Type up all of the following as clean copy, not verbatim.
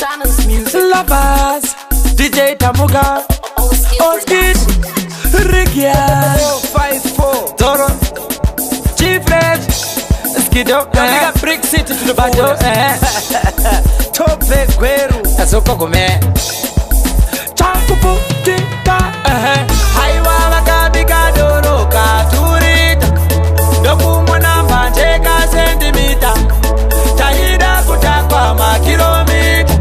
Sanus Music. Lovers, DJ Tamuga, Oskid, Rigia, 54 Toro, Chief Red, Skido, Nigga Brick City to the Bajo, Tope Gueru Asoko Gome, Chakupu, Tika, Haiwa Makabika Doro Katurita Doku Mwanamba Teka Sentimita Tahida Kutakwa Makilomita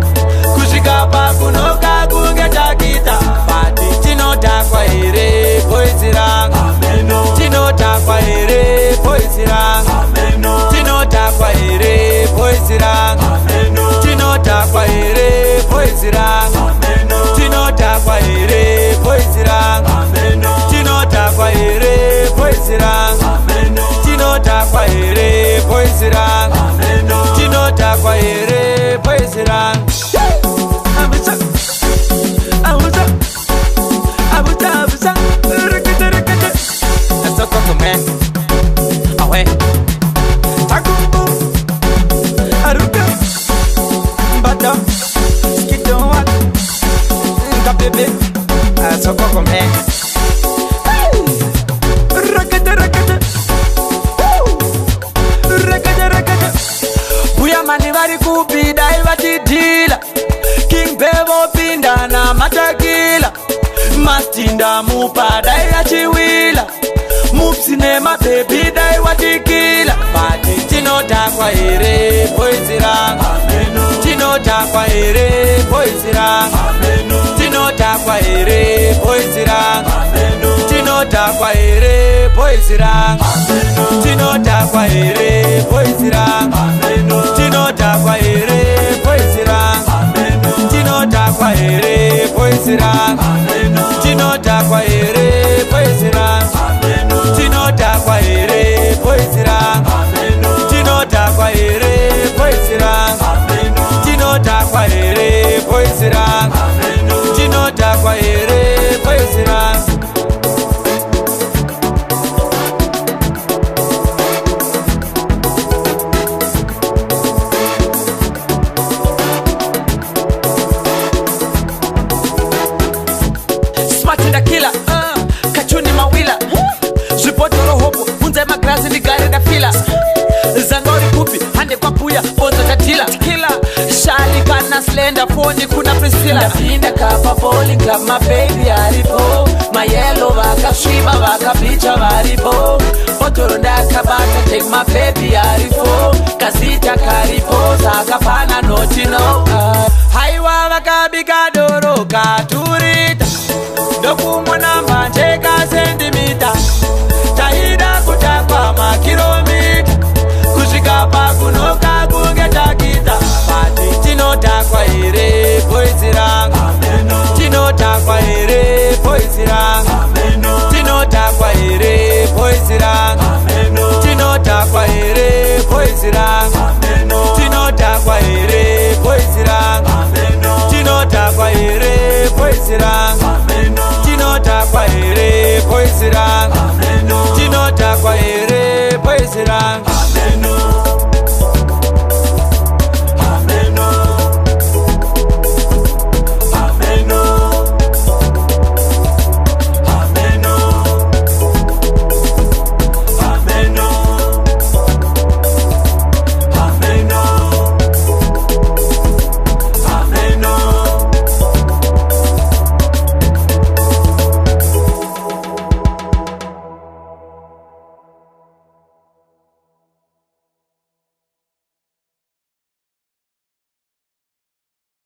Kushika Pakunoka Kungeta Kita Pati Tino Takwa Ere Poisirang Tino Takwa Ere Poisirang Tino Takwa Ere Poisirang Tino Takwa Ere Poisirang Tino Takwa Ere Poisirang Tino Takwa Ere Poisirang Tino Takwa Ere Poisirang Tino Takwa Ere Poisirang Mani vari kupida ivatidhila King Bevo pinda na matakila Mastinda mupada yachiwila Mupsi ne mabebi da iwatikila Pati tino takwa ere poisirang Tino takwa ere poisirang Tino takwa ere poisirang Tino takwa ere poisirang Tino takwa ere poisirang Tino takwa ere poisirang Tino takwa ere poisirang Tino takwa ere poisirang Tino takwa ere poisirang Tino takwa ere poisirang Tino takwa ere poisirang Tino takwa ere poisirang Killer, kachuni mawila Zipotoro hopo, unze magrazi ni gari da fila Zangori kupi, hande kwa puya, bonzo tatila Killer, shali kana slender, phone kuna Priscilla Napinda kapa bowling club, my baby haripo My yellow waka shiba, waka picha waripo Otoro ndaka bata, take my baby haripo Kasita karipo, zaka pana notino Haiwa waka bikadoro katurita Doku mwanamba teka sentimita Tahida kutakwa makilomita Kushika pakunoka kungeta kita Pati tino takwa ere poisirang Tino takwa ere poisirang Tino takwa ere poisirang Tino takwa ere poisirang Tino takwa ere poisirang Tino takwa ere poisirang Tino takwa ere poisirang Tino takwa ere poisirang